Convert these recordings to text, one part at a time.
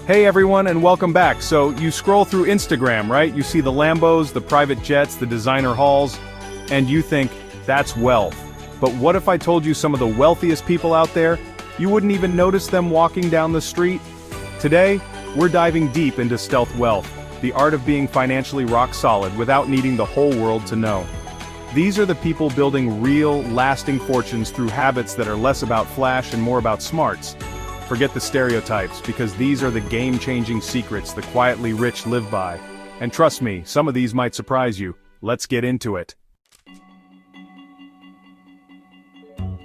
Hey everyone, and welcome back. So you scroll through Instagram, right? You see the Lambos, the private jets, the designer hauls, and you think, that's wealth. But what if I told you some of the wealthiest people out there, you wouldn't even notice them walking down the street? Today, we're diving deep into stealth wealth, the art of being financially rock solid without needing the whole world to know. These are the people building real, lasting fortunes through habits that are less about flash and more about smarts. Forget the stereotypes, because these are the game-changing secrets the quietly rich live by. And trust me, some of these might surprise you. Let's get into it.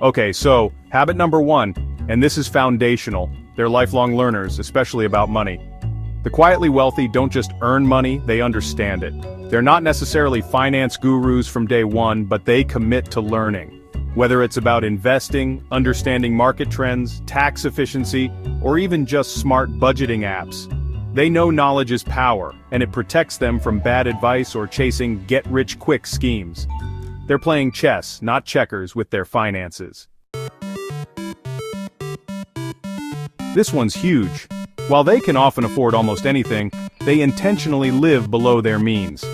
Okay, so, habit number 1, and this is foundational. They're lifelong learners, especially about money. The quietly wealthy don't just earn money, they understand it. They're not necessarily finance gurus from day one, but they commit to learning. Whether it's about investing, understanding market trends, tax efficiency, or even just smart budgeting apps. They know knowledge is power, and it protects them from bad advice or chasing get-rich-quick schemes. They're playing chess, not checkers, with their finances. This one's huge. While they can often afford almost anything, they intentionally live below their means.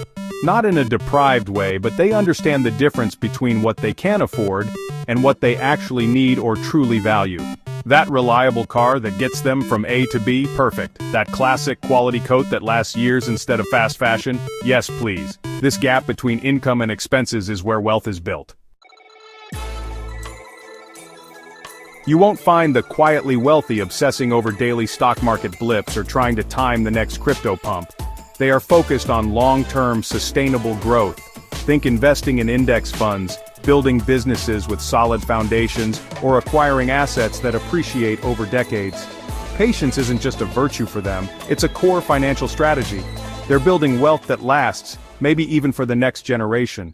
Not in a deprived way, but they understand the difference between what they can afford and what they actually need or truly value. That reliable car that gets them from A to B, perfect. That classic quality coat that lasts years instead of fast fashion, yes please. This gap between income and expenses is where wealth is built. You won't find the quietly wealthy obsessing over daily stock market blips or trying to time the next crypto pump. They are focused on long-term, sustainable growth. Think investing in index funds, building businesses with solid foundations, or acquiring assets that appreciate over decades. Patience isn't just a virtue for them, it's a core financial strategy. They're building wealth that lasts, maybe even for the next generation.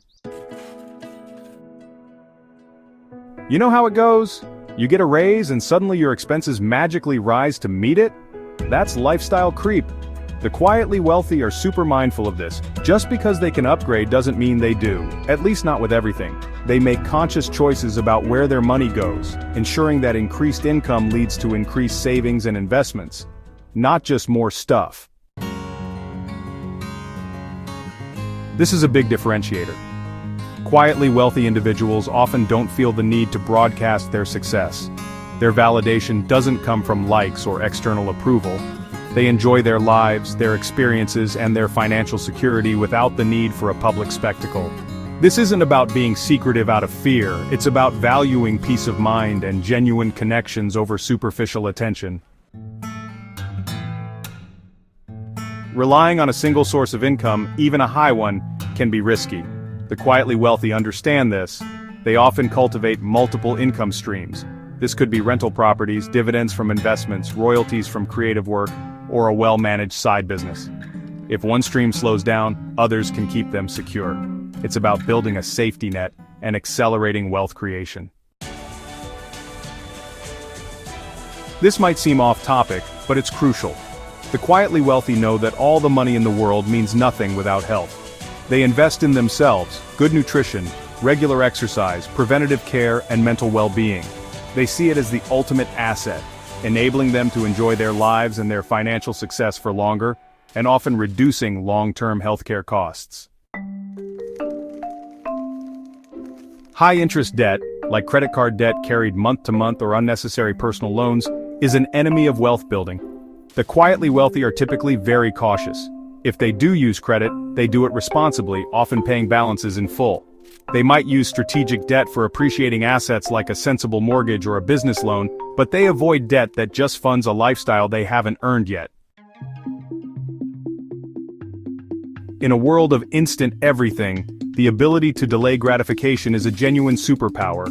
You know how it goes? You get a raise and suddenly your expenses magically rise to meet it? That's lifestyle creep. The quietly wealthy are super mindful of this. Just because they can upgrade doesn't mean they do, at least not with everything. They make conscious choices about where their money goes, ensuring that increased income leads to increased savings and investments, not just more stuff. This is a big differentiator. Quietly wealthy individuals often don't feel the need to broadcast their success. Their validation doesn't come from likes or external approval. They enjoy their lives, their experiences, and their financial security without the need for a public spectacle. This isn't about being secretive out of fear, it's about valuing peace of mind and genuine connections over superficial attention. Relying on a single source of income, even a high one, can be risky. The quietly wealthy understand this. They often cultivate multiple income streams. This could be rental properties, dividends from investments, royalties from creative work, or a well-managed side business. If one stream slows down, others can keep them secure. It's about building a safety net and accelerating wealth creation. This might seem off-topic, but it's crucial. The quietly wealthy know that all the money in the world means nothing without health. They invest in themselves, good nutrition, regular exercise, preventative care, and mental well-being. They see it as the ultimate asset, enabling them to enjoy their lives and their financial success for longer, and often reducing long-term healthcare costs. High-interest debt, like credit card debt carried month to month or unnecessary personal loans, is an enemy of wealth building. The quietly wealthy are typically very cautious. If they do use credit, they do it responsibly, often paying balances in full. They might use strategic debt for appreciating assets like a sensible mortgage or a business loan, but they avoid debt that just funds a lifestyle they haven't earned yet. In a world of instant everything, the ability to delay gratification is a genuine superpower.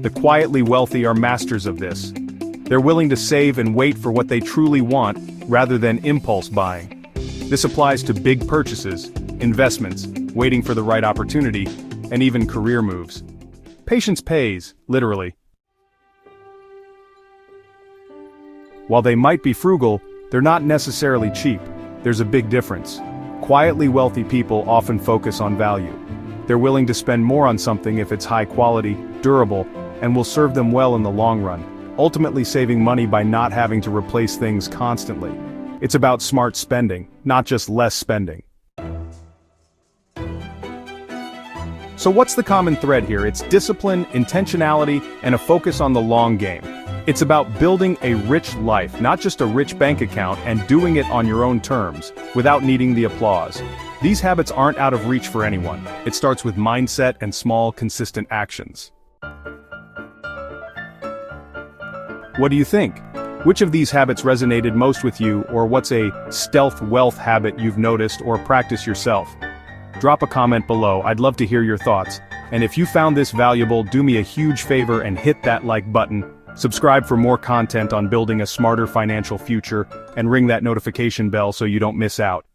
The quietly wealthy are masters of this. They're willing to save and wait for what they truly want, rather than impulse buying. This applies to big purchases, investments, waiting for the right opportunity, and even career moves. Patience pays, literally. While they might be frugal, they're not necessarily cheap. There's a big difference. Quietly wealthy people often focus on value. They're willing to spend more on something if it's high quality, durable, and will serve them well in the long run, ultimately saving money by not having to replace things constantly. It's about smart spending, not just less spending. So what's the common thread here? It's discipline, intentionality, and a focus on the long game. It's about building a rich life, not just a rich bank account, and doing it on your own terms, without needing the applause. These habits aren't out of reach for anyone. It starts with mindset and small, consistent actions. What do you think? Which of these habits resonated most with you, or what's a stealth wealth habit you've noticed or practiced yourself? Drop a comment below, I'd love to hear your thoughts. And if you found this valuable, do me a huge favor and hit that like button. Subscribe for more content on building a smarter financial future, and ring that notification bell so you don't miss out.